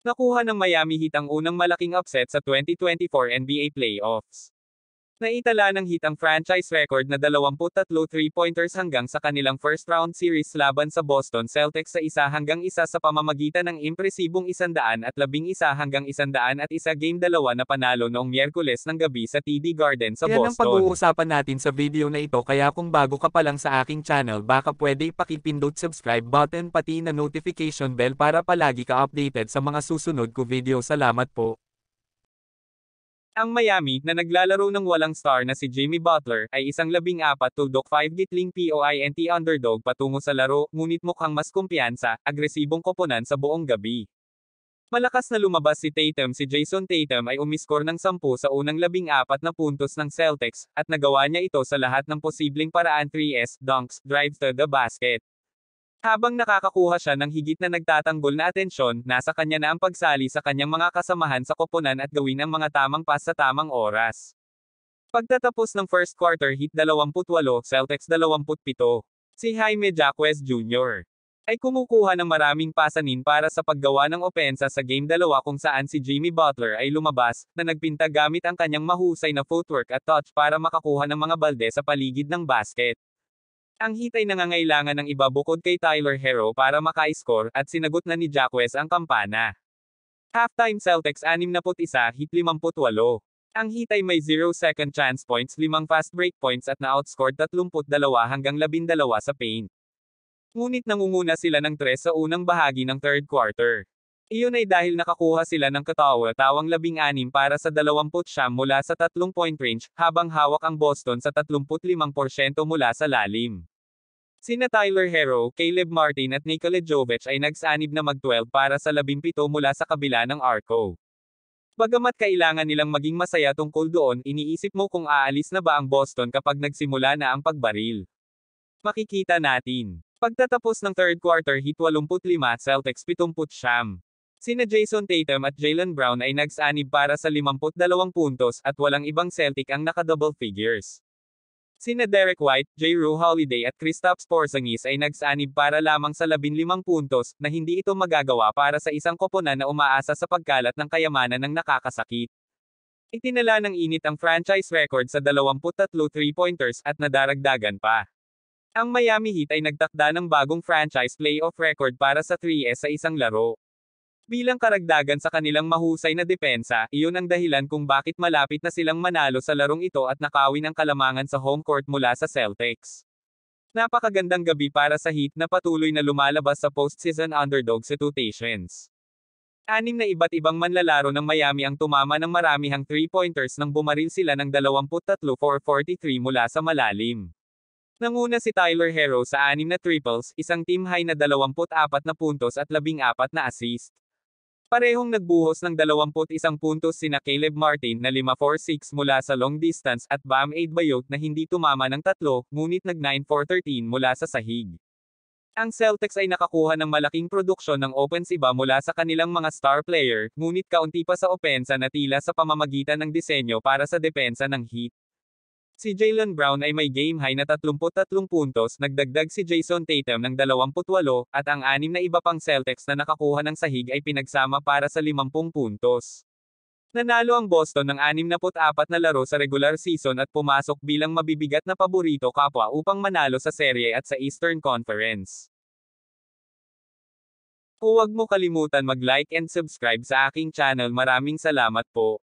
Nakuha ng Miami Heat ang unang malaking upset sa 2024 NBA playoffs. Naitala ng Heat ang franchise record na 23 three-pointers hanggang sa kanilang first round series laban sa Boston Celtics sa 1-1 sa pamamagitan ng impresibong 111 hanggang 101 Game 2 na panalo noong Miyerkules ng gabi sa TD Garden sa Yan ang Boston. pag-uusapan natin sa video na ito, kaya kung bago ka pa lang sa aking channel, baka pwede ipakipindot subscribe button pati na notification bell para palagi ka updated sa mga susunod ko video. Salamat po. Ang Miami, na naglalaro ng walang star na si Jimmy Butler, ay isang 14-5 gitling point underdog patungo sa laro, ngunit mukhang mas kumpiyansa, agresibong koponan sa buong gabi. Malakas na lumabas si Tatum. Si Jason Tatum ay umiskor ng 10 sa unang 14 na puntos ng Celtics, at nagawa niya ito sa lahat ng posibleng paraan: 3s, dunks, drives to the basket. Habang nakakakuha siya ng higit na nagtatanggol na atensyon, nasa kanya na ang pagsali sa kanyang mga kasamahan sa koponan at gawin ang mga tamang pass sa tamang oras. Pagtatapos ng first quarter, Heat 28, Celtics 27. Si Jaime Jaquez Jr. ay kumukuha ng maraming pasanin para sa paggawa ng opensa sa Game 2, kung saan si Jimmy Butler ay lumabas, na nagpinta gamit ang kanyang mahusay na footwork at touch para makakuha ng mga balde sa paligid ng basket. Ang Heat ay nangangailangan ng iba bukod kay Tyler Herro para maka-score, at sinagot na ni Jaquez ang kampana. Halftime: Celtics 61, Heat 58. Ang Heat ay may 0 second chance points, 5 fast break points at na-outscored 32-12 sa paint. Ngunit nangunguna sila ng 3 sa unang bahagi ng third quarter. Iyon ay dahil nakakuha sila ng katawa-tawang 16 para sa 20 mula sa 3-point range, habang hawak ang Boston sa 35% mula sa lalim. Sina Tyler Herro, Caleb Martin at Nikola Jovic ay nagsanib na mag-12 para sa 17 mula sa kabila ng arco. Bagamat kailangan nilang maging masaya tungkol doon, iniisip mo kung aalis na ba ang Boston kapag nagsimula na ang pagbaril. Makikita natin. Pagtatapos ng third quarter, Heat 85, Celtics 70. Sina Jason Tatum at Jaylen Brown ay nagsanib para sa 52 puntos, at walang ibang Celtic ang naka-double figures. Sina Derek White, Jrue Holiday at Kristaps Porzingis ay nagsanib para lamang sa 15 puntos, na hindi ito magagawa para sa isang koponan na umaasa sa pagkalat ng kayamanan ng nakakasakit. Itinala ng init ang franchise record sa 23 three-pointers, at nadaragdagan pa. Ang Miami Heat ay nagtakda ng bagong franchise playoff record para sa 3s sa isang laro. Bilang karagdagan sa kanilang mahusay na depensa, iyon ang dahilan kung bakit malapit na silang manalo sa larong ito at nakawin ang kalamangan sa home court mula sa Celtics. Napakagandang gabi para sa Heat na patuloy na lumalabas sa postseason underdog situations. 6 na iba't ibang manlalaro ng Miami ang tumama ng maramihang 3-pointers nang bumaril sila ng 23 for 43 mula sa malalim. Nanguna si Tyler Herro sa 6 na triples, isang team high na 24 na puntos at 14 na assist. Parehong nagbuhos ng 21 puntos sina Caleb Martin na 5 for 6 mula sa long distance, at Bam Adebayo na hindi tumama ng 3, ngunit nag 9 for 13 mula sa sahig. Ang Celtics ay nakakuha ng malaking produksyon ng opensiba mula sa kanilang mga star player, ngunit kaunti pa sa opensa na tila sa pamamagitan ng disenyo para sa depensa ng Heat. Si Jaylen Brown ay may game-high na 33 puntos, nagdagdag si Jason Tatum ng 28, at ang 6 na iba pang Celtics na nakakuha ng sahig ay pinagsama para sa 50 puntos. Nanalo ang Boston ng 64 na laro sa regular season at pumasok bilang mabibigat na paborito kapwa upang manalo sa serye at sa Eastern Conference. Huwag mo kalimutan mag-like and subscribe sa aking channel. Maraming salamat po.